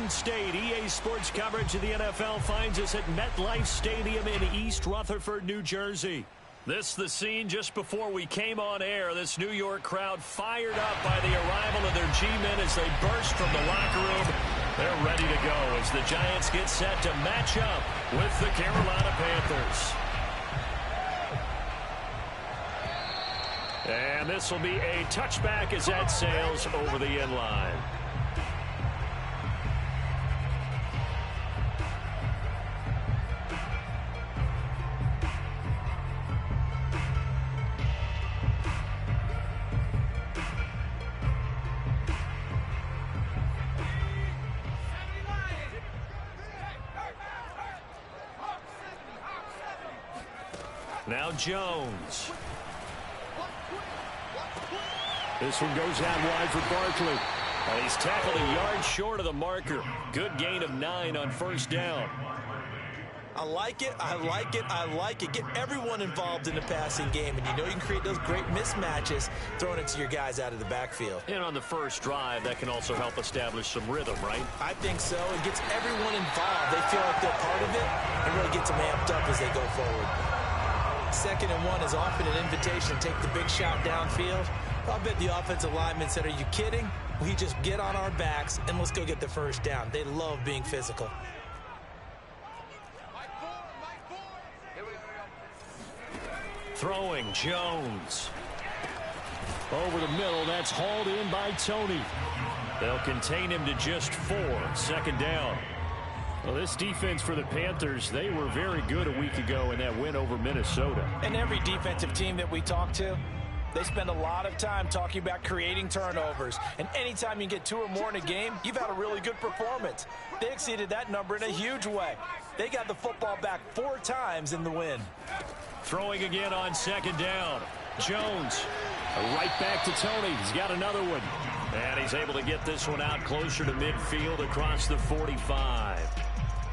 Garden State. EA Sports coverage of the NFL finds us at MetLife Stadium in East Rutherford, New Jersey. This the scene just before we came on air. This New York crowd fired up by the arrival of their G-men as they burst from the locker room. They're ready to go as the Giants get set to match up with the Carolina Panthers. And this will be a touchback as that sails over the end line. Now Jones. This one goes out wide for Barkley. And he's tackled a yard short of the marker. Good gain of 9 on first down. I like it. I like it. I like it. Get everyone involved in the passing game. And you know you can create those great mismatches throwing it to your guys out of the backfield. And on the first drive, that can also help establish some rhythm, right? I think so. It gets everyone involved. They feel like they're part of it and really gets them amped up as they go forward. 2nd and 1 is often an invitation to take the big shot downfield. I bet the offensive linemen said, are you kidding? We just get on our backs and let's go get the first down. They love being physical. Throwing Jones. Over the middle, that's hauled in by Tony. They'll contain him to just 4. 2nd down. Well, this defense for the Panthers, they were very good a week ago in that win over Minnesota. And every defensive team that we talk to, they spend a lot of time talking about creating turnovers. And anytime you get 2 or more in a game, you've had a really good performance. They exceeded that number in a huge way. They got the football back 4 times in the win. Throwing again on 2nd down. Jones, right back to Tony. He's got another one. And he's able to get this one out closer to midfield across the 45.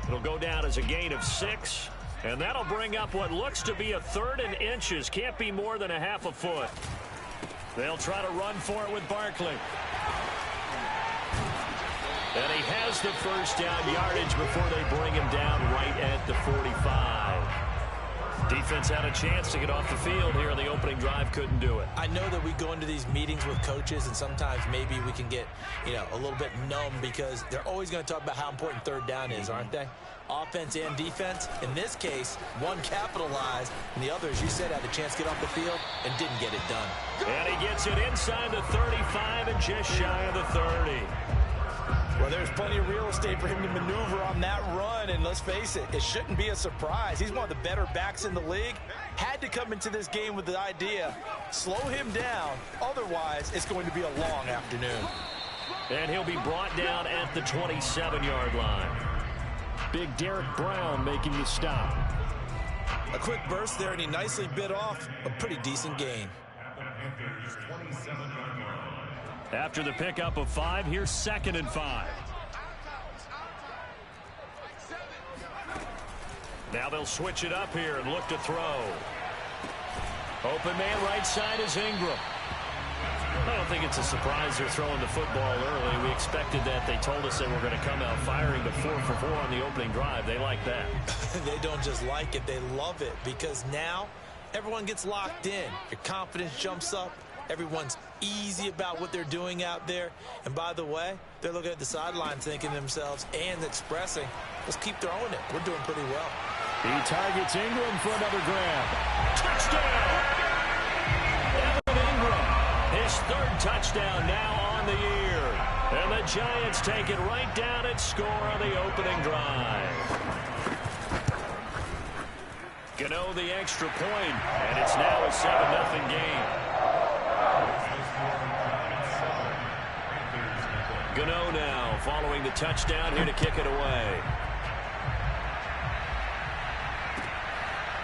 It'll go down as a gain of 6. And that'll bring up what looks to be a 3rd and inches. Can't be more than a half a foot. They'll try to run for it with Barkley. And he has the first down yardage before they bring him down right at the 45. Defense had a chance to get off the field here in the opening drive. Couldn't do it. I know that we go into these meetings with coaches, and sometimes maybe we can get, a little bit numb because they're always going to talk about how important 3rd down is, aren't they? Offense and defense. In this case, one capitalized, and the other, as you said, had a chance to get off the field and didn't get it done. And he gets it inside the 35 and just shy of the 30. Well, there's plenty of real estate for him to maneuver on that run, and let's face it, it shouldn't be a surprise. He's one of the better backs in the league. Had to come into this game with the idea, slow him down, otherwise it's going to be a long afternoon. And he'll be brought down at the 27-yard line. Big Derek Brown making the stop. A quick burst there, and he nicely bit off a pretty decent gain. After the pickup of 5, here's 2nd and 5. Now they'll switch it up here and look to throw. Open man right side is Ingram. I don't think it's a surprise they're throwing the football early. We expected that. They told us they were going to come out firing to 4 for 4 on the opening drive. They like that. They don't just like it, they love it, because now everyone gets locked in. Your confidence jumps up. Everyone's easy about what they're doing out there. And by the way, they're looking at the sideline thinking to themselves and expressing, let's keep throwing it. We're doing pretty well. He targets Ingram for another grab. Touchdown! Evan Ingram, his 3rd touchdown now on the year. And the Giants take it right down and score on the opening drive. Gano the extra point, and it's now a 7-0 game. Gano now following the touchdown here to kick it away.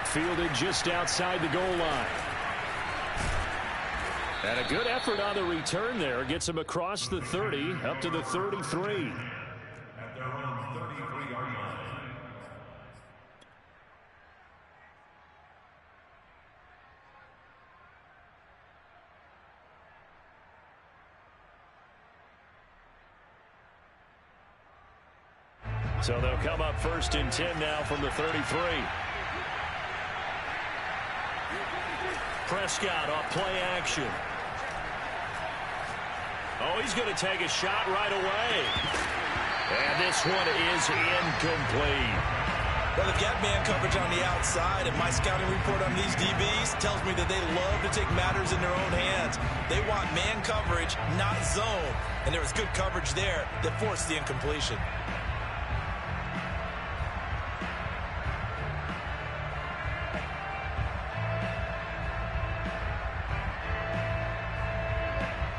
Fielded just outside the goal line. And a good effort on the return there. Gets him across the 30 up to the 33. So they'll come up 1st and 10 now from the 33. Prescott off play action. Oh, he's going to take a shot right away. And this one is incomplete. Well, they've got man coverage on the outside, and my scouting report on these DBs tells me that they love to take matters in their own hands. They want man coverage, not zone. And there was good coverage there that forced the incompletion.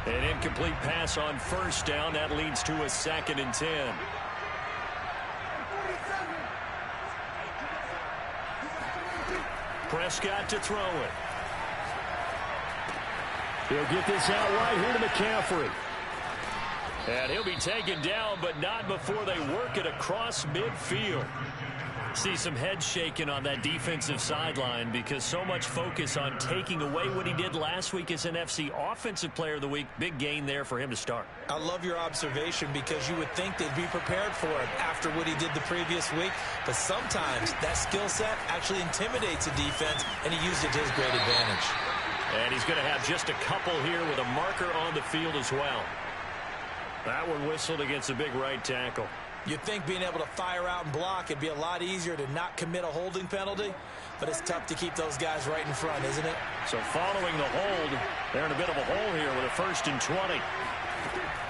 An incomplete pass on 1st down. That leads to a 2nd and 10. Prescott to throw it. He'll get this out right here to McCaffrey. And he'll be taken down, but not before they work it across midfield. See some head shaking on that defensive sideline because so much focus on taking away what he did last week as NFC Offensive Player of the Week. Big gain there for him to start. I love your observation because you would think they'd be prepared for it after what he did the previous week. But sometimes that skill set actually intimidates a defense, and he used it to his great advantage. And he's going to have just a couple here with a marker on the field as well. That one whistled against a big right tackle. You'd think being able to fire out and block, it'd be a lot easier to not commit a holding penalty, but it's tough to keep those guys right in front, isn't it? So following the hold, they're in a bit of a hole here with a 1st and 20.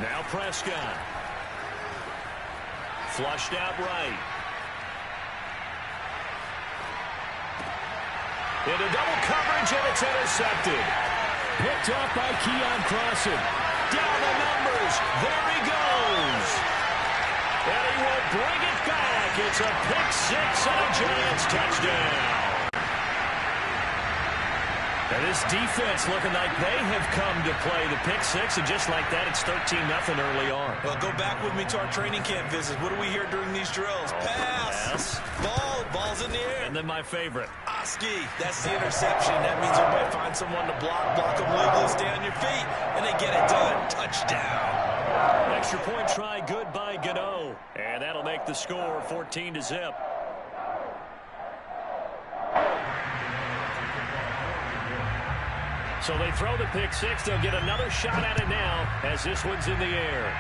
Now Prescott. Flushed out right. Into double coverage, and it's intercepted. Picked off by Keon Crossen. Down the numbers. There he goes. And he will bring it back. It's a pick-6 and a Giants touchdown. And this defense looking like they have come to play the pick-6, and just like that, it's 13-0 early on. Well, go back with me to our training camp visits. What do we hear during these drills? Pass. Ball's in the air. And then my favorite. Oski. That's the interception. That means everybody find someone to block them legally, stay on your feet, and they get it done. Touchdown. Extra point try, good by Gano. And that'll make the score 14-0. So they throw the pick-6. They'll get another shot at it now as this one's in the air.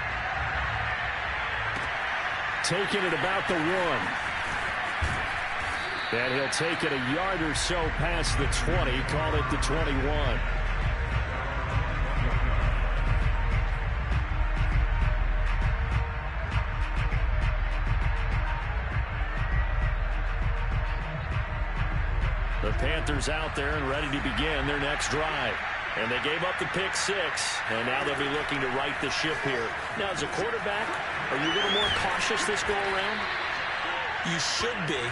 Taking it about the 1. And he'll take it a yard or so past the 20. Call it the 21. The Panthers out there and ready to begin their next drive. And they gave up the pick-6, and now they'll be looking to right the ship here. Now, as a quarterback, are you a little more cautious this go-around? You should be,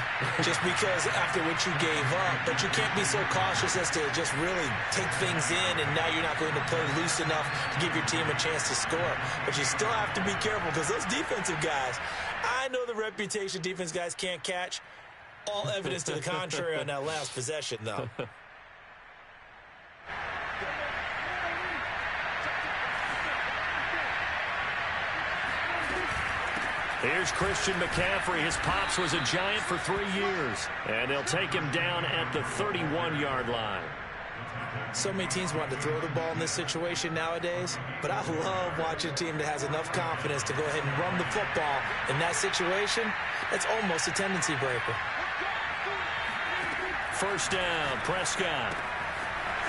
just because after what you gave up, but you can't be so cautious as to just really take things in, and now you're not going to play loose enough to give your team a chance to score. But you still have to be careful because those defensive guys, I know the reputation defense guys can't catch. All evidence to the contrary on that last possession, though. Here's Christian McCaffrey. His pops was a Giant for 3 years. And they'll take him down at the 31-yard line. So many teams want to throw the ball in this situation nowadays, but I love watching a team that has enough confidence to go ahead and run the football in that situation. That's almost a tendency breaker. 1st down, Prescott.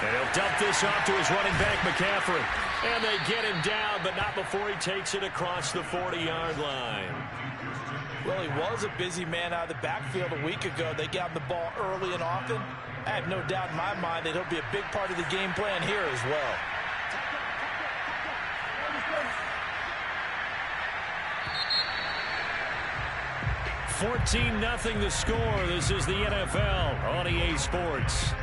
And he'll dump this off to his running back, McCaffrey. And they get him down, but not before he takes it across the 40-yard line. Well, he was a busy man out of the backfield a week ago. They got the ball early and often. I have no doubt in my mind that he'll be a big part of the game plan here as well. $14-0 the score. This is the NFL on EA Sports.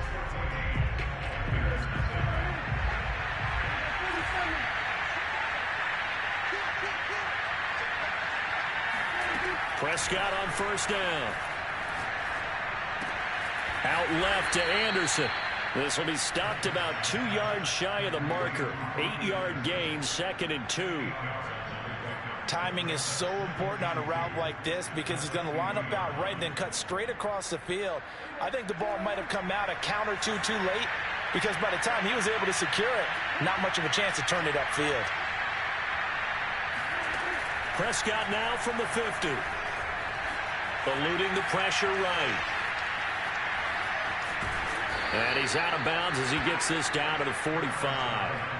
Prescott on 1st down. Out left to Anderson. This will be stopped about 2 yards shy of the marker. 8-yard gain, 2nd and 2. Timing is so important on a route like this because he's going to line up out right and then cut straight across the field. I think the ball might have come out a count or two too late because by the time he was able to secure it, not much of a chance to turn it upfield. Prescott now from the 50. Eluding the pressure right. And he's out of bounds as he gets this down to the 45.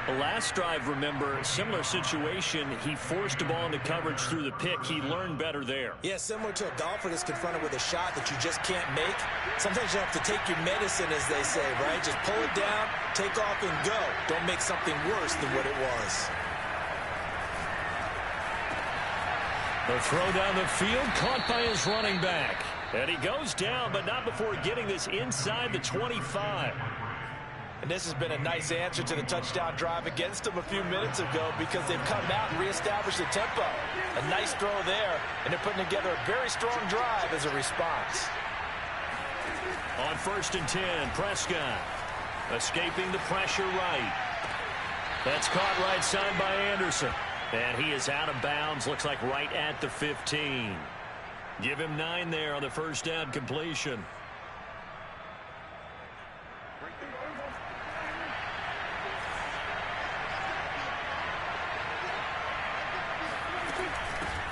The last drive, remember, similar situation. He forced the ball into coverage through the pick. He learned better there. Yeah, similar to a golfer that's confronted with a shot that you just can't make. Sometimes you have to take your medicine, as they say, right? Just pull it down, take off, and go. Don't make something worse than what it was. The throw down the field, caught by his running back. And he goes down, but not before getting this inside the 25. And this has been a nice answer to the touchdown drive against them a few minutes ago because they've come out and reestablished the tempo. A nice throw there, and they're putting together a very strong drive as a response. On 1st and 10, Prescott escaping the pressure right. That's caught right side by Anderson. And he is out of bounds, looks like right at the 15. Give him 9 there on the first down completion.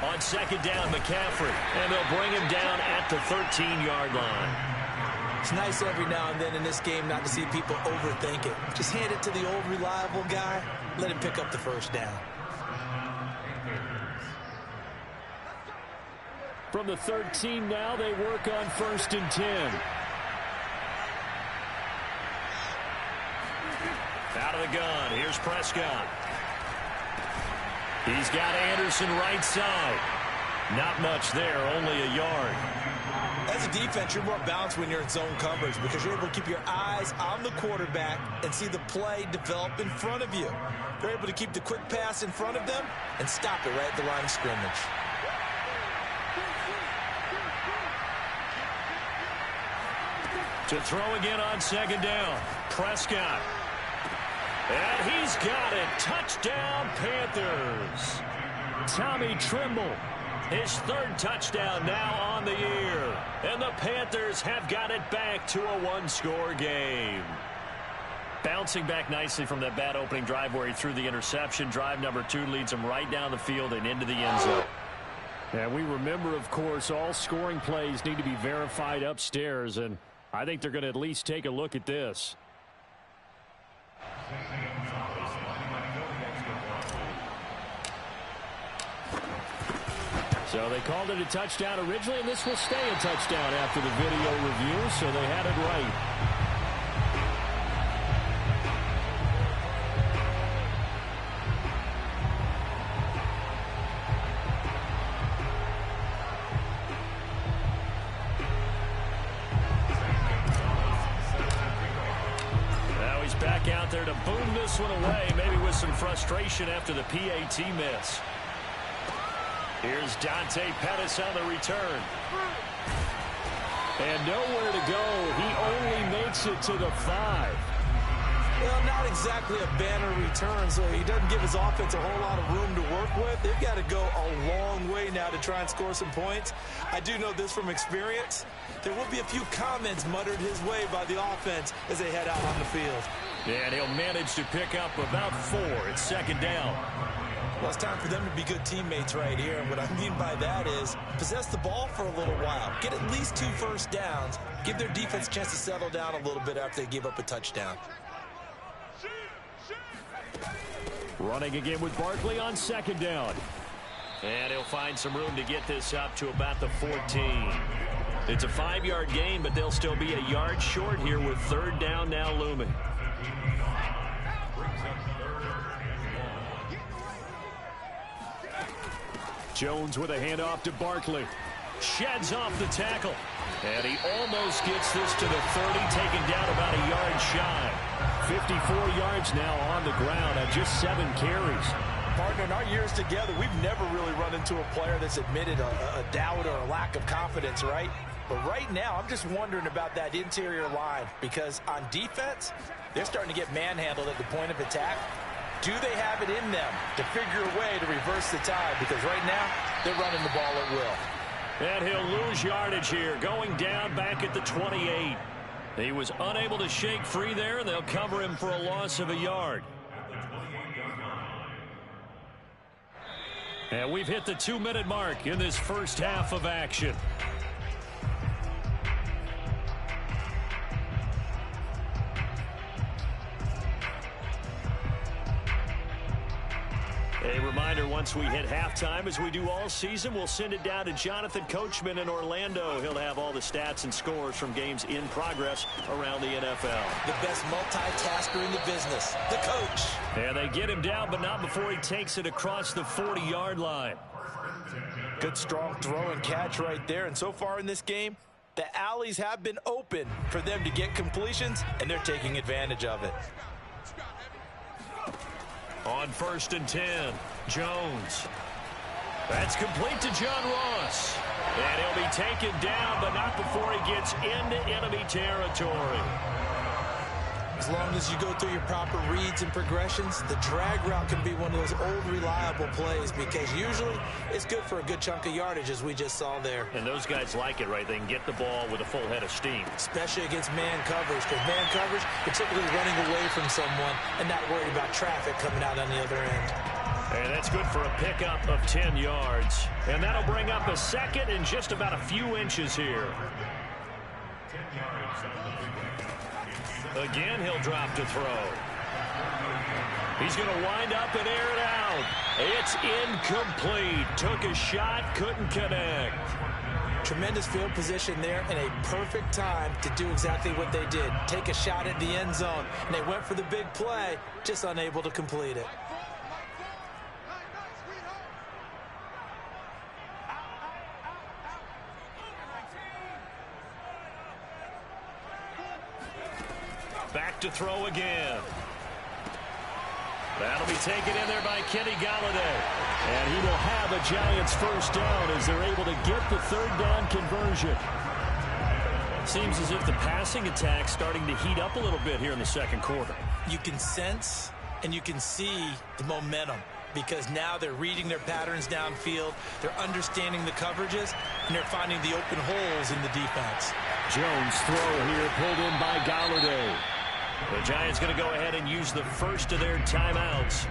On 2nd down, McCaffrey. And they'll bring him down at the 13-yard line. It's nice every now and then in this game not to see people overthink it. Just hand it to the old reliable guy. Let him pick up the first down. From the 13 now, they work on 1st and 10. Out of the gun, here's Prescott. He's got Anderson right side. Not much there, only a yard. As a defense, you're more balanced when you're in zone coverage because you're able to keep your eyes on the quarterback and see the play develop in front of you. You're able to keep the quick pass in front of them and stop it right at the line of scrimmage. To throw again on 2nd down, Prescott. And he's got it. Touchdown, Panthers. Tommy Tremble, his 3rd touchdown now on the year. And the Panthers have got it back to a 1-score game. Bouncing back nicely from that bad opening drive where he threw the interception. Drive number 2 leads him right down the field and into the end zone. And we remember, of course, all scoring plays need to be verified upstairs, and I think they're going to at least take a look at this. So they called it a touchdown originally, and this will stay a touchdown after the video review, so they had it right. Now he's back out there to boom this one away, maybe with some frustration after the PAT miss. Here's Dante Pettis on the return. And nowhere to go. He only makes it to the 5. Well, not exactly a banner return, so he doesn't give his offense a whole lot of room to work with. They've got to go a long way now to try and score some points. I do know this from experience. There will be a few comments muttered his way by the offense as they head out on the field. And he'll manage to pick up about 4 at 2nd down. Well, it's time for them to be good teammates right here. And what I mean by that is possess the ball for a little while. Get at least 2 first downs. Give their defense a chance to settle down a little bit after they give up a touchdown. Running again with Barkley on 2nd down. And he'll find some room to get this up to about the 14. It's a 5-yard gain, but they'll still be a yard short here with 3rd down now looming. Jones with a handoff to Barkley. Sheds off the tackle. And he almost gets this to the 30, taken down about a yard shy. 54 yards now on the ground on just 7 carries. Partner, in our years together, we've never really run into a player that's admitted a doubt or a lack of confidence, right? But right now, I'm just wondering about that interior line because on defense, they're starting to get manhandled at the point of attack. Do they have it in them to figure a way to reverse the tide? Because right now, they're running the ball at will. And he'll lose yardage here, going down back at the 28. He was unable to shake free there, and they'll cover him for a loss of a yard. And we've hit the 2-minute mark in this first half of action. A reminder, once we hit halftime, as we do all season, we'll send it down to Jonathan Coachman in Orlando. He'll have all the stats and scores from games in progress around the NFL. The best multitasker in the business, the coach. And they get him down, but not before he takes it across the 40-yard line. Good, strong throw and catch right there. And so far in this game, the alleys have been open for them to get completions, and they're taking advantage of it. On 1st and 10, Jones. That's complete to John Ross. And he'll be taken down, but not before he gets into enemy territory. As long as you go through your proper reads and progressions, the drag route can be one of those old reliable plays because usually it's good for a good chunk of yardage, as we just saw there. And those guys like it, right? They can get the ball with a full head of steam. Especially against man coverage, because man coverage, particularly running away from someone and not worried about traffic coming out on the other end. And that's good for a pickup of 10 yards. And that'll bring up a second and just about a few inches here. Again, he'll drop to throw. He's going to wind up and air it out. It's incomplete. Took a shot, couldn't connect. Tremendous field position there and a perfect time to do exactly what they did. Take a shot at the end zone. And they went for the big play, just unable to complete it. Back to throw again. That'll be taken in there by Kenny Golladay. And he will have a Giants first down as they're able to get the third down conversion. Seems as if the passing attack's starting to heat up a little bit here in the second quarter. You can sense and you can see the momentum because now they're reading their patterns downfield, they're understanding the coverages, and they're finding the open holes in the defense. Jones throw here pulled in by Golladay. The Giants going to go ahead and use the first of their timeouts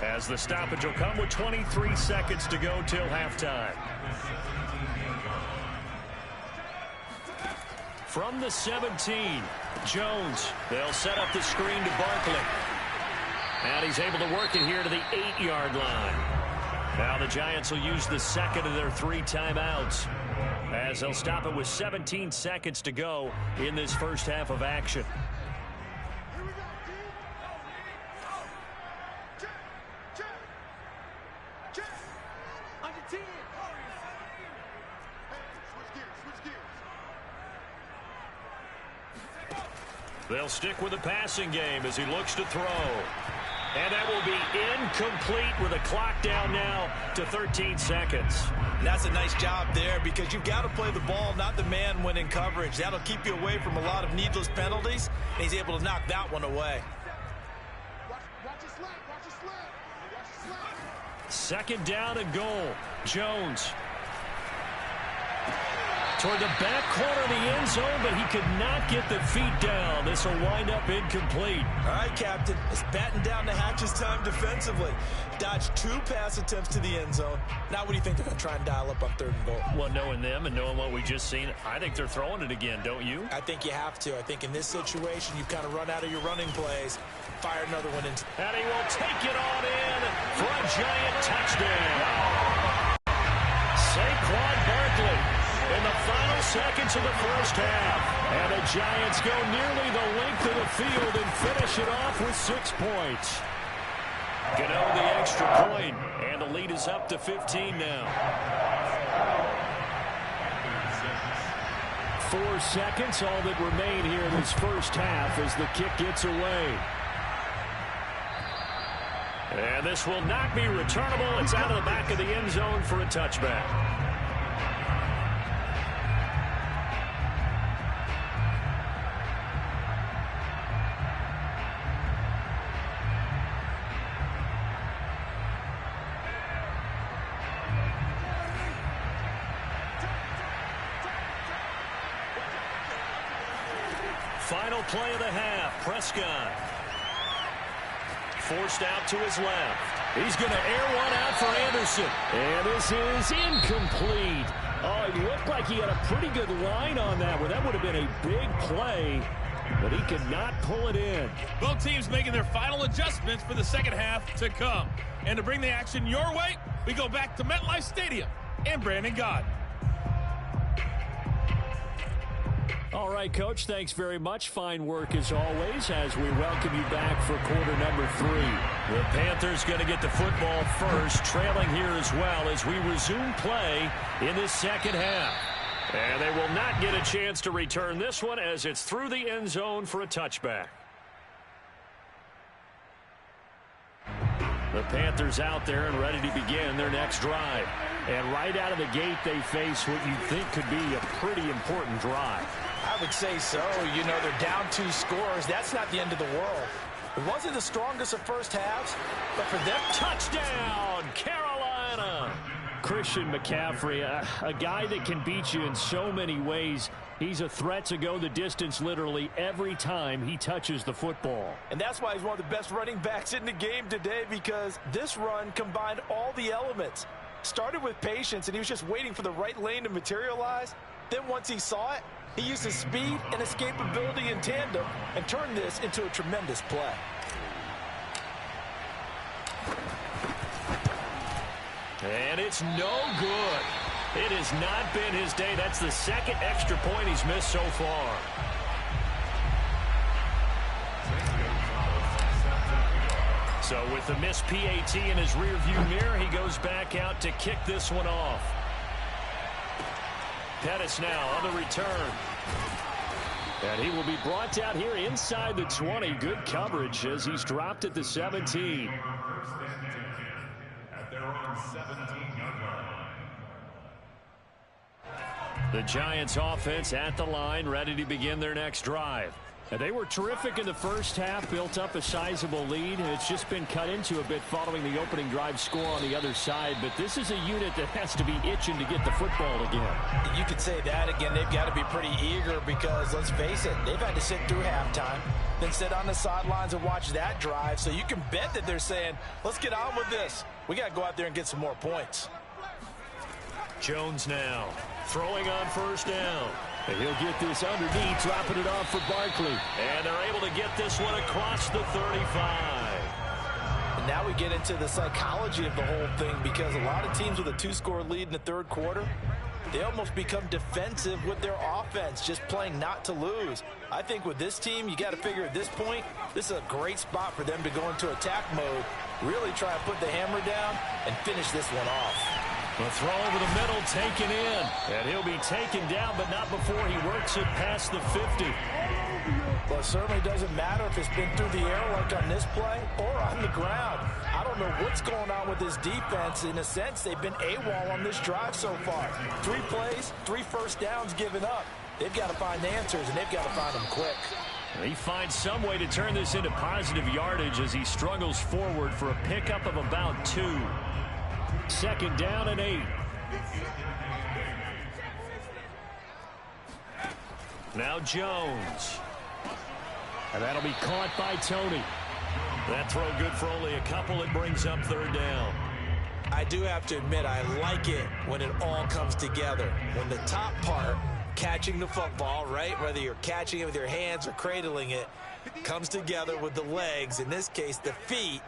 as the stoppage will come with 23 seconds to go till halftime. From the 17, Jones. They'll set up the screen to Barkley. And he's able to work it here to the 8-yard line. Now the Giants will use the second of their 3 timeouts as they'll stop it with 17 seconds to go in this first half of action. They'll stick with the passing game as he looks to throw. And that will be incomplete with a clock down now to 13 seconds. And that's a nice job there because you've got to play the ball, not the man when in coverage. That'll keep you away from a lot of needless penalties. And he's able to knock that one away. Second down and goal. Jones. Toward the back corner of the end zone, but he could not get the feet down. This will wind up incomplete. All right, Captain. It's batting down the hatches time defensively. Dodged 2 pass attempts to the end zone. Now what do you think they're going to try and dial up on 3rd and goal? Well, knowing them and knowing what we just seen, I think they're throwing it again, don't you? I think you have to. I think in this situation, you've kind of run out of your running plays. Fire another one in. And he will take it on in for a Giant touchdown. Saquon Barkley in the final seconds of the first half. And the Giants go nearly the length of the field and finish it off with 6 points. Gano the extra point, and the lead is up to 15 now. 4 seconds, all that remain here in this first half as the kick gets away. And this will not be returnable. It's out of the back of the end zone for a touchback. Final play of the half. Prescott forced out to his left. He's going to air one out for Anderson. And this is incomplete. Oh, it looked like he had a pretty good line on that one. That would have been a big play, but he could not pull it in. Both teams making their final adjustments for the second half to come. And to bring the action your way, we go back to MetLife Stadium and Brandon Gaudin. All right, Coach, thanks very much. Fine work as always as we welcome you back for quarter number 3. The Panthers going to get the football first, trailing here as well as we resume play in this second half. And they will not get a chance to return this one as it's through the end zone for a touchback. The Panthers out there and ready to begin their next drive. And right out of the gate, they face what you think could be a pretty important drive. I would say so. You know, they're down 2 scores. That's not the end of the world. It wasn't the strongest of first halves, but for them, touchdown, Carolina. Christian McCaffrey, a guy that can beat you in so many ways. He's a threat to go the distance literally every time he touches the football. And that's why he's one of the best running backs in the game today, because this run combined all the elements. Started with patience, and he was just waiting for the right lane to materialize. Then once he saw it, he used his speed and escapability in tandem and turned this into a tremendous play. And it's no good. It has not been his day. That's the second extra point he's missed so far. So with the missed PAT in his rearview mirror, he goes back out to kick this one off. Pettis now on the return. And he will be brought down here inside the 20. Good coverage as he's dropped at the 17. The Giants offense at the line, ready to begin their next drive. And they were terrific in the first half, built up a sizable lead. It's just been cut into a bit following the opening drive score on the other side. But this is a unit that has to be itching to get the football again. You could say that again. They've got to be pretty eager because, let's face it, they've had to sit through halftime, then sit on the sidelines and watch that drive. So you can bet that they're saying, let's get on with this. We got to go out there and get some more points. Jones now throwing on first down. And he'll get this underneath, dropping it off for Barkley. And they're able to get this one across the 35. And now we get into the psychology of the whole thing, because a lot of teams with a 2-score lead in the third quarter, they almost become defensive with their offense, just playing not to lose. I think with this team, you got to figure at this point, this is a great spot for them to go into attack mode, really try to put the hammer down and finish this one off. The throw over the middle taken in. And he'll be taken down, but not before he works it past the 50. Well, it certainly doesn't matter if it's been through the air like on this play or on the ground. I don't know what's going on with this defense. In a sense, they've been AWOL on this drive so far. 3 plays, 3 first downs given up. They've got to find answers, and they've got to find them quick. He finds some way to turn this into positive yardage as he struggles forward for a pickup of about 2. Second down and 8. Now Jones. And that'll be caught by Tony. That throw good for only a couple. It brings up third down. I do have to admit, I like it when it all comes together. When the top part, catching the football, right, whether you're catching it with your hands or cradling it, comes together with the legs, in this case the feet,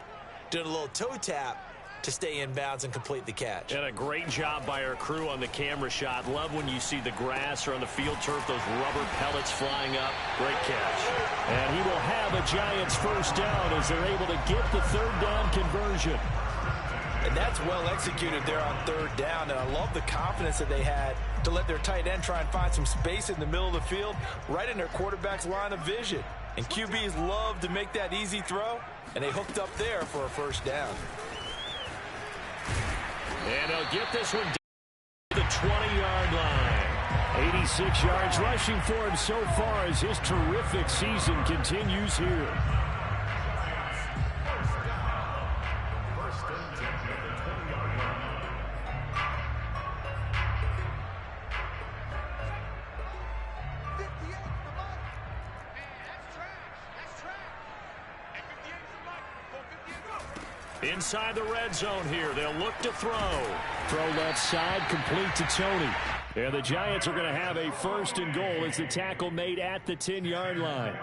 doing a little toe tap to stay in bounds and complete the catch. And a great job by our crew on the camera shot. Love when you see the grass or on the field turf, those rubber pellets flying up. Great catch. And he will have a Giants first down as they're able to get the third down conversion. And that's well executed there on third down. And I love the confidence that they had to let their tight end try and find some space in the middle of the field, right in their quarterback's line of vision. And QBs love to make that easy throw, and they hooked up there for a first down. And they'll get this one down to the 20-yard line. 86 yards rushing for him so far as his terrific season continues here. Inside the red zone here. They'll look to throw. Throw left side, complete to Tony. And the Giants are going to have a 1st and goal as the tackle made at the 10-yard line.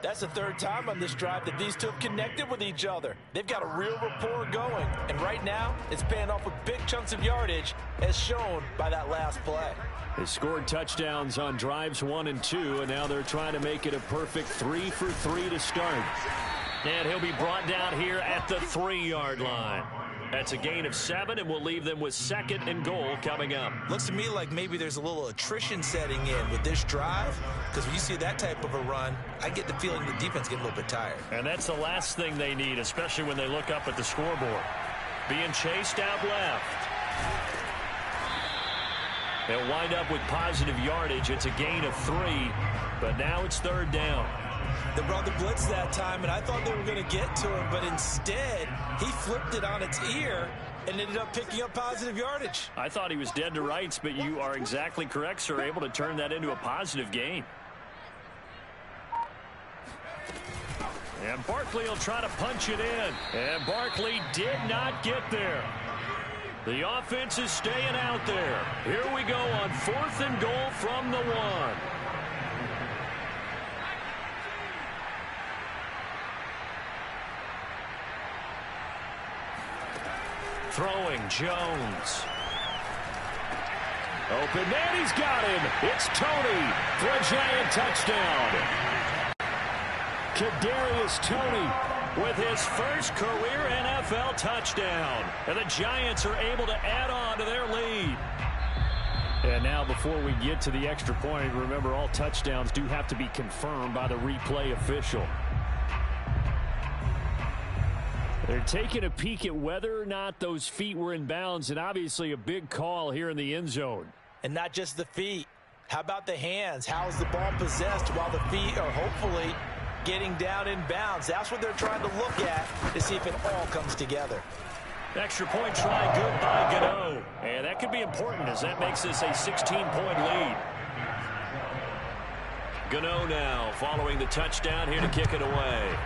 That's the 3rd time on this drive that these two have connected with each other. They've got a real rapport going. And right now, it's paying off with big chunks of yardage, as shown by that last play. They scored touchdowns on drives 1 and 2, and now they're trying to make it a perfect 3 for 3 to start. And he'll be brought down here at the 3-yard line. That's a gain of 7, and we'll leave them with 2nd and goal coming up. Looks to me like maybe there's a little attrition setting in with this drive, because when you see that type of a run, I get the feeling the defense get a little bit tired. And that's the last thing they need, especially when they look up at the scoreboard. Being chased out left. They'll wind up with positive yardage. It's a gain of 3, but now it's 3rd down. They brought the blitz that time, and I thought they were going to get to him, but instead, he flipped it on its ear and ended up picking up positive yardage. I thought he was dead to rights, but you are exactly correct, sir. Able to turn that into a positive gain. And Barkley will try to punch it in. And Barkley did not get there. The offense is staying out there. Here we go on 4th and goal from the 1. Throwing, Jones. Open man, he's got him. It's Tony for a Giant touchdown. Kadarius Toney with his first career NFL touchdown. And the Giants are able to add on to their lead. And now before we get to the extra point, remember all touchdowns do have to be confirmed by the replay official. They're taking a peek at whether or not those feet were in bounds, and obviously a big call here in the end zone. And not just the feet. How about the hands? How is the ball possessed while the feet are hopefully getting down in bounds? That's what they're trying to look at to see if it all comes together. Extra point try good by Gano. And that could be important as that makes this a 16-point lead. Gano now following the touchdown here to kick it away.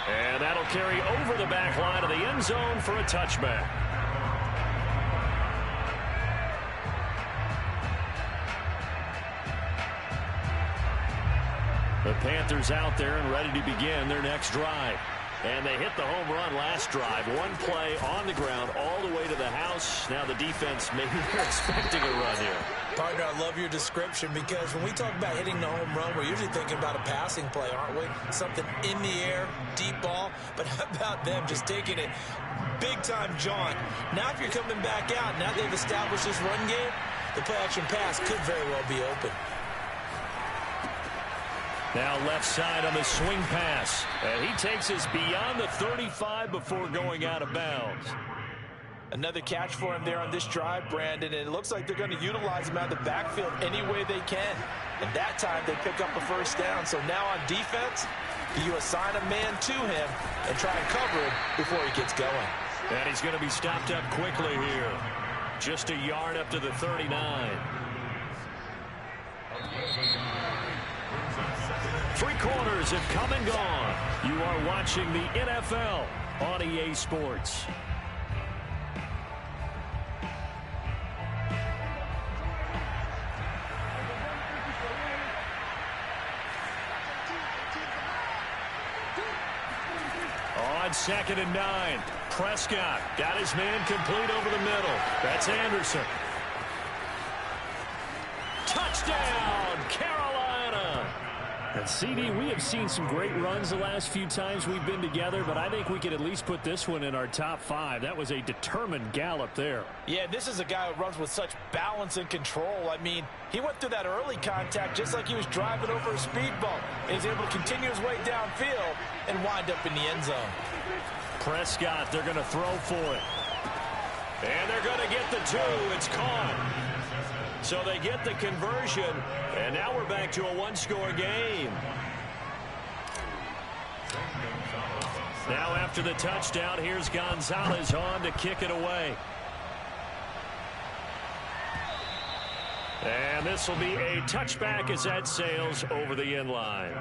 And that'll carry over the back line of the end zone for a touchback. The Panthers out there and ready to begin their next drive. And they hit the home run last drive. One play on the ground all the way to the house. Now the defense maybe they're expecting a run here. Partner, I love your description because when we talk about hitting the home run, we're usually thinking about a passing play, aren't we? Something in the air, deep ball. But how about them just taking it big-time jaunt? Now if you're coming back out, now they've established this run game, the play-action pass could very well be open. Now left side on the swing pass. And he takes us beyond the 35 before going out of bounds. Another catch for him there on this drive, Brandon, and it looks like they're going to utilize him out of the backfield any way they can. And that time they pick up a first down. So now on defense, do you assign a man to him and try and cover him before he gets going? And he's going to be stopped up quickly here. Just a yard up to the 39. Three quarters have come and gone. You are watching the NFL on EA Sports. On 2nd and 9, Prescott got his man complete over the middle. That's Anderson. Touchdown, Carolina. And CD, we have seen some great runs the last few times we've been together, but I think we could at least put this one in our top 5. That was a determined gallop there. Yeah, this is a guy who runs with such balance and control. I mean, he went through that early contact just like he was driving over a speed bump. And he's able to continue his way downfield and wind up in the end zone. Prescott, they're going to throw for it. And they're going to get the 2. It's caught. So they get the conversion, and now we're back to a one-score game. Now after the touchdown, here's Gonzalez on to kick it away. And this will be a touchback as that sails over the end line.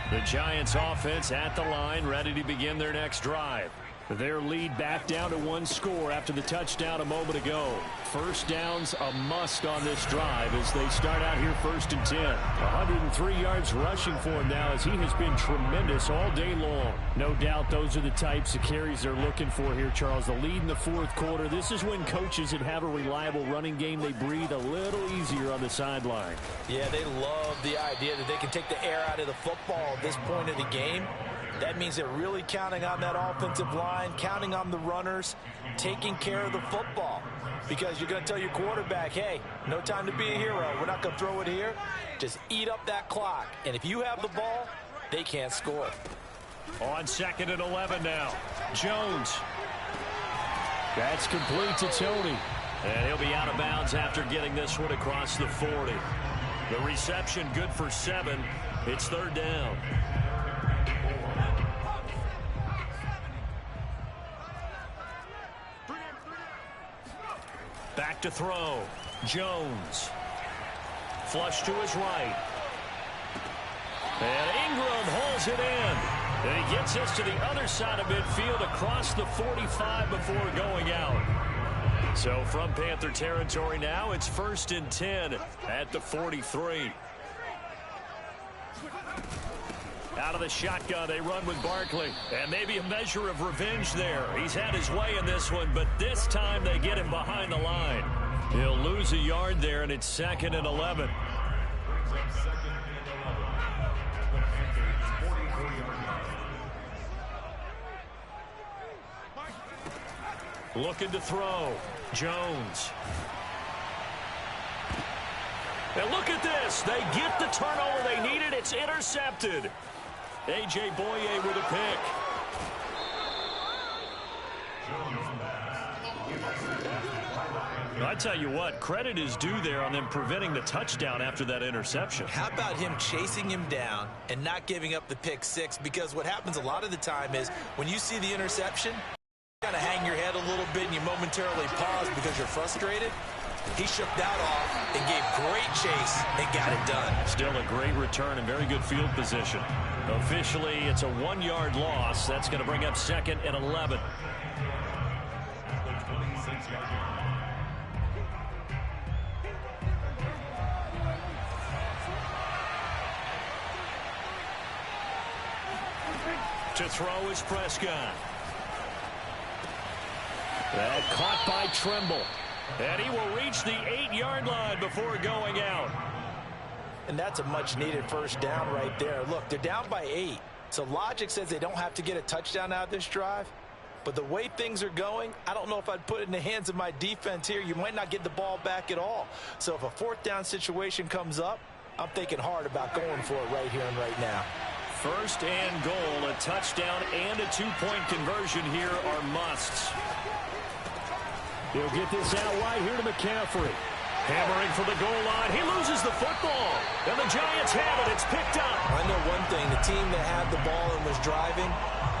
The Giants offense at the line, ready to begin their next drive. Their lead back down to one score after the touchdown a moment ago. First down's a must on this drive as they start out here 1st and 10. 103 yards rushing for him now as he has been tremendous all day long. No doubt those are the types of carries they're looking for here, Charles. The lead in the fourth quarter. This is when coaches that have a reliable running game, they breathe a little easier on the sideline. Yeah, they love the idea that they can take the air out of the football at this point of the game. That means they're really counting on that offensive line, counting on the runners, taking care of the football. Because you're going to tell your quarterback, hey, no time to be a hero. We're not going to throw it here. Just eat up that clock. And if you have the ball, they can't score. On 2nd and 11 now. Jones. That's complete to Tony. And he'll be out of bounds after getting this one across the 40. The reception good for 7. It's 3rd down. Back to throw. Jones. Flush to his right. And Ingram hauls it in. And he gets us to the other side of midfield across the 45 before going out. So from Panther territory now, it's 1st and 10 at the 43. Out of the shotgun, they run with Barkley. And maybe a measure of revenge there. He's had his way in this one, but this time they get him behind the line. He'll lose a yard there, and it's 2nd and 11. Looking to throw. Jones. And look at this. They get the turnover they needed. It's intercepted. A.J. Boye with a pick. I tell you what, credit is due there on them preventing the touchdown after that interception. How about him chasing him down and not giving up the pick 6? Because what happens a lot of the time is when you see the interception, you kind of hang your head a little bit and you momentarily pause because you're frustrated. He shook that off and gave great chase and got it done. Still a great return and very good field position. Officially, it's a 1-yard loss. That's going to bring up 2nd and 11. To throw is Prescott. That caught by Trimble. And he will reach the 8-yard line before going out. And that's a much-needed first down right there. Look, they're down by 8. So logic says they don't have to get a touchdown out of this drive. But the way things are going, I don't know if I'd put it in the hands of my defense here. You might not get the ball back at all. So if a 4th down situation comes up, I'm thinking hard about going for it right here and right now. 1st and goal, a touchdown and a 2-point conversion here are musts. He'll get this out wide here to McCaffrey. Hammering for the goal line. He loses the football. And the Giants have it. It's picked up. I know one thing. The team that had the ball and was driving,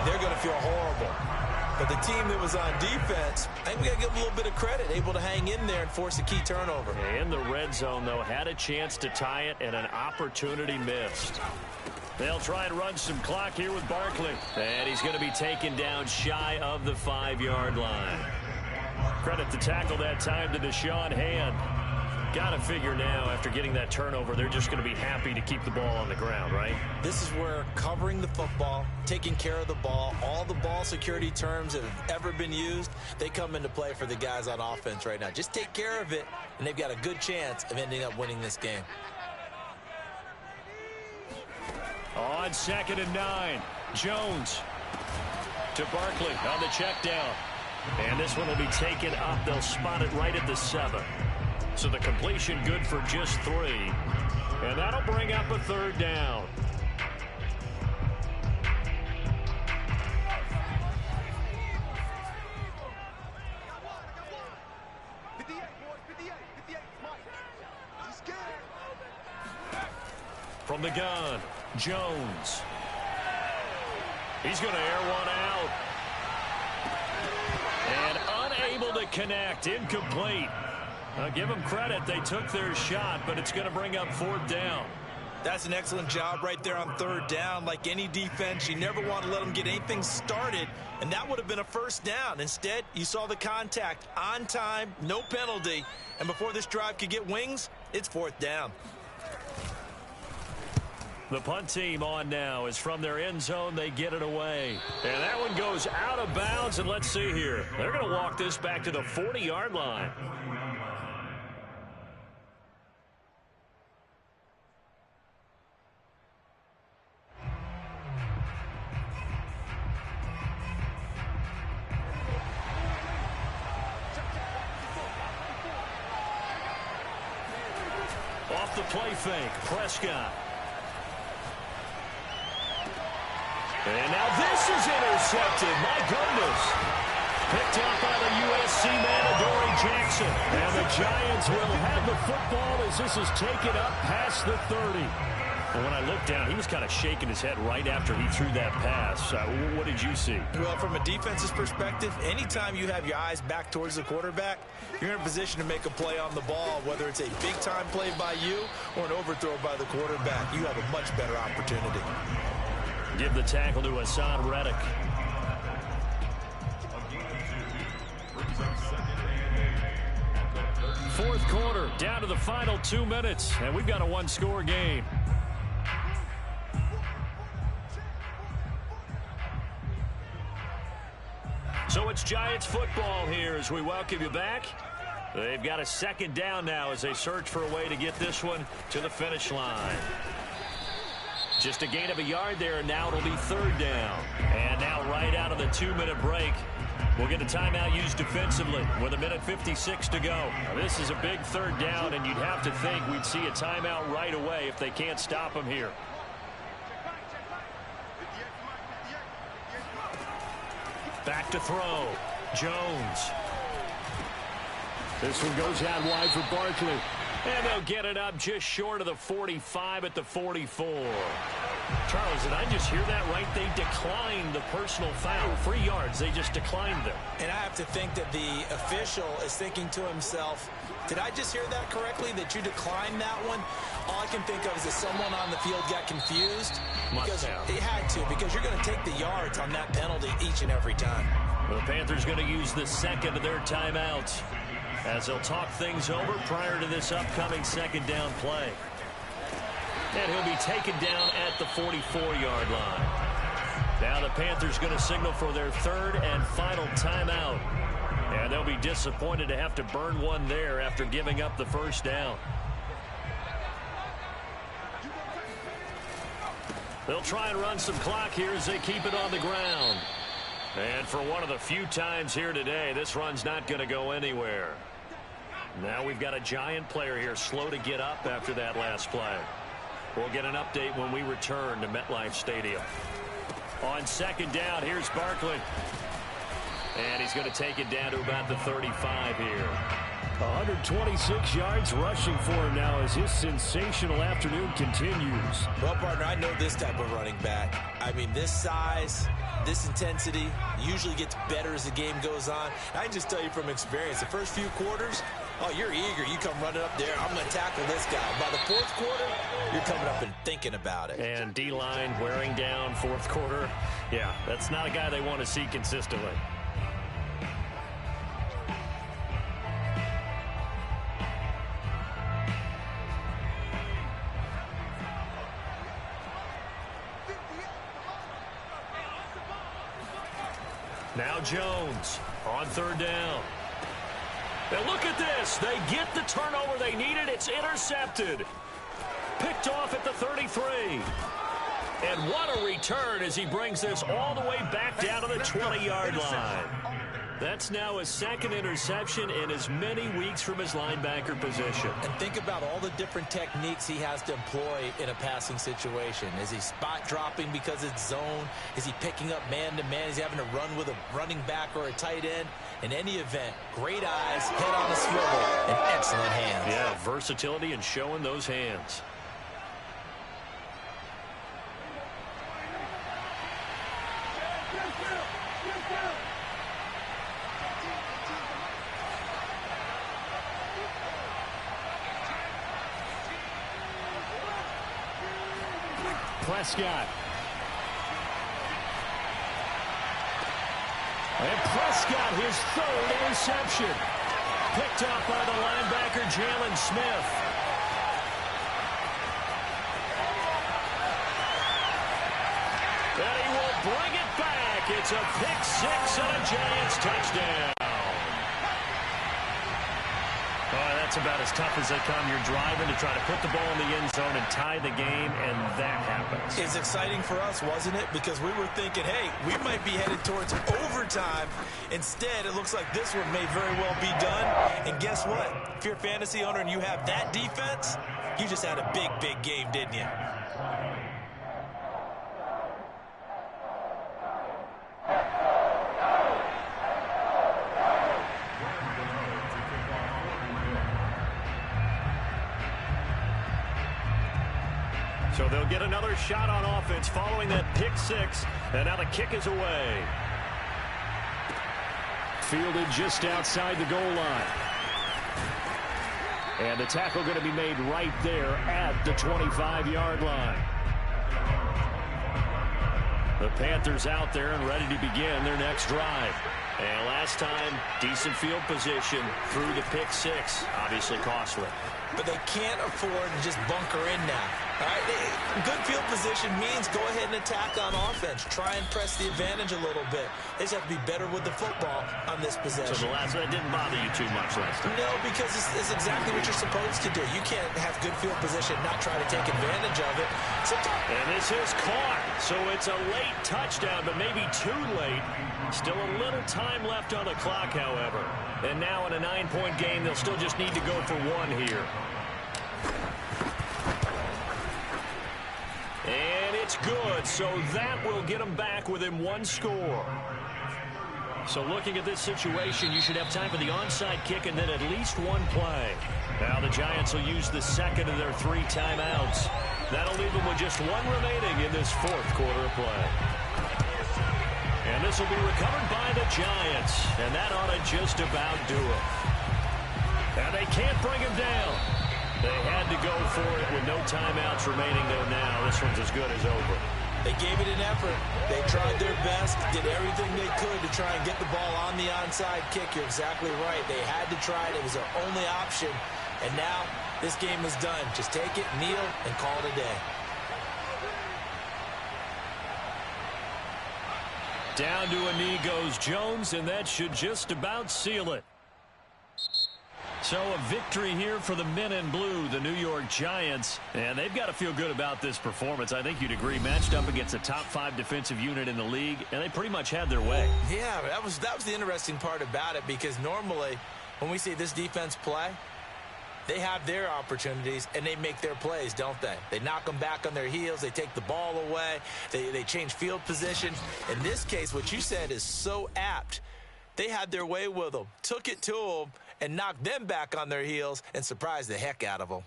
they're going to feel horrible. But the team that was on defense, I think we got to give them a little bit of credit. Able to hang in there and force a key turnover. In the red zone, though, had a chance to tie it and an opportunity missed. They'll try and run some clock here with Barkley. And he's going to be taken down shy of the 5-yard line. Credit the tackle that time to Deshaun Hand. Got to figure now, after getting that turnover, they're just going to be happy to keep the ball on the ground, right? This is where covering the football, taking care of the ball, all the ball security terms that have ever been used, they come into play for the guys on offense right now. Just take care of it, and they've got a good chance of ending up winning this game. On 2nd and 9, Jones to Barkley on the check down. And this one will be taken up. They'll spot it right at the 7. So the completion good for just 3. And that'll bring up a 3rd down. From the gun, Jones. He's going to air one out. And unable to connect, incomplete. Give them credit, they took their shot, but it's going to bring up 4th down. That's an excellent job right there on third down. Like any defense, you never want to let them get anything started, and that would have been a first down. Instead, you saw the contact on time, no penalty, and before this drive could get wings, it's fourth down. The punt team on now is from their end zone. They get it away. And that one goes out of bounds, and let's see here. They're going to walk this back to the 40-yard line. Off the play fake, Prescott. And now this is intercepted. My goodness. Picked up by the USC man, Adoree Jackson. And the Giants will have the football as this is taken up past the 30. And when I looked down, he was kind of shaking his head right after he threw that pass. What did you see? Well, from a defense's perspective, anytime you have your eyes back towards the quarterback, you're in a position to make a play on the ball, whether it's a big-time play by you or an overthrow by the quarterback. You have a much better opportunity. Give the tackle to Hassan Reddick. Fourth quarter, down to the final 2 minutes, and we've got a one-score game. So it's Giants football here as we welcome you back. They've got a second down now as they search for a way to get this one to the finish line. Just a gain of a yard there, and now it'll be third down. And now right out of the 2-minute break, we'll get a timeout used defensively with 1:56 to go. Now, this is a big third down, and you'd have to think we'd see a timeout right away if they can't stop them here. Back to throw. Jones. This one goes out wide for Barkley. And they'll get it up just short of the 45 at the 44. Charles, did I just hear that right? They declined the personal foul. 3 yards. They just declined them. And I have to think that the official is thinking to himself, did I just hear that correctly, that you declined that one? All I can think of is that someone on the field got confused. Must have. It had to, because you're going to take the yards on that penalty each and every time. The Panthers going to use the second of their timeouts as they'll talk things over prior to this upcoming second down play. And he'll be taken down at the 44-yard line. Now the Panthers going to signal for their third and final timeout. And they'll be disappointed to have to burn one there after giving up the first down. They'll try and run some clock here as they keep it on the ground. And for one of the few times here today, this run's not going to go anywhere. Now we've got a Giant player here slow to get up after that last play. We'll get an update when we return to MetLife Stadium. On second down, here's Barkley. And he's going to take it down to about the 35 here. 126 yards rushing for him now as his sensational afternoon continues. Well, partner, I know this type of running back. I mean, this size, this intensity usually gets better as the game goes on. I can just tell you from experience, the first few quarters, oh, you're eager. You come running up there. I'm going to tackle this guy. By the fourth quarter, you're coming up and thinking about it. And D-line wearing down fourth quarter. Yeah, that's not a guy they want to see consistently. Now Jones on third down. Now look at this. They get the turnover they needed. It's intercepted. Picked off at the 33. And what a return as he brings this all the way back down to the 20-yard line. That's now his second interception in as many weeks from his linebacker position. And think about all the different techniques he has to employ in a passing situation. Is he spot dropping because it's zone? Is he picking up man-to-man? Is he having to run with a running back or a tight end? In any event, great eyes, head on a swivel, and excellent hands. Yeah, versatility and showing those hands. Prescott. And Prescott, his third interception. Picked up by the linebacker, Jalen Smith. And he will bring it back. It's a pick six and a Giants touchdown. That's about as tough as they come. You're driving to try to put the ball in the end zone and tie the game, and that happens. It's exciting for us, wasn't it? Because we were thinking, hey, we might be headed towards overtime. Instead, it looks like this one may very well be done. And guess what? If you're a fantasy owner and you have that defense, you just had a big, big game, didn't you? So they'll get another shot on offense following that pick six. And now the kick is away. Fielded just outside the goal line. And the tackle going to be made right there at the 25-yard line. The Panthers out there and ready to begin their next drive. And last time, decent field position through the pick six. Obviously costly. But they can't afford to just bunker in now. All right, good field position means go ahead and attack on offense. Try and press the advantage a little bit. They just have to be better with the football on this possession. So that didn't bother you too much last time? No, because it's exactly what you're supposed to do. You can't have good field position and not try to take advantage of it. And this is caught. So it's a late touchdown, but maybe too late. Still a little time left on the clock, however. And now in a 9-point game, they'll still just need to go for one here. And it's good, so that will get them back within one score. So looking at this situation, you should have time for the onside kick and then at least one play. Now the Giants will use the second of their 3 timeouts. That'll leave them with just one remaining in this fourth quarter of play. And this will be recovered by the Giants, and that ought to just about do it. And they can't bring him down. They had to go for it with no timeouts remaining, though now this one's as good as over. They gave it an effort. They tried their best, did everything they could to try and get the ball on the onside kick. You're exactly right. They had to try it. It was their only option. And now this game is done. Just take it, kneel, and call it a day. Down to a knee goes Jones, and that should just about seal it. So a victory here for the men in blue, the New York Giants. And they've got to feel good about this performance. I think you'd agree. Matched up against a top 5 defensive unit in the league, and they pretty much had their way. Yeah, that was the interesting part about it, because normally when we see this defense play, they have their opportunities, and they make their plays, don't they? They knock them back on their heels. They take the ball away. They change field position. In this case, what you said is so apt. They had their way with them, took it to them, and knocked them back on their heels and surprised the heck out of them.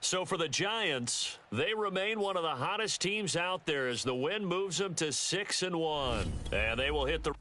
So for the Giants, they remain one of the hottest teams out there as the win moves them to 6-1. And they will hit the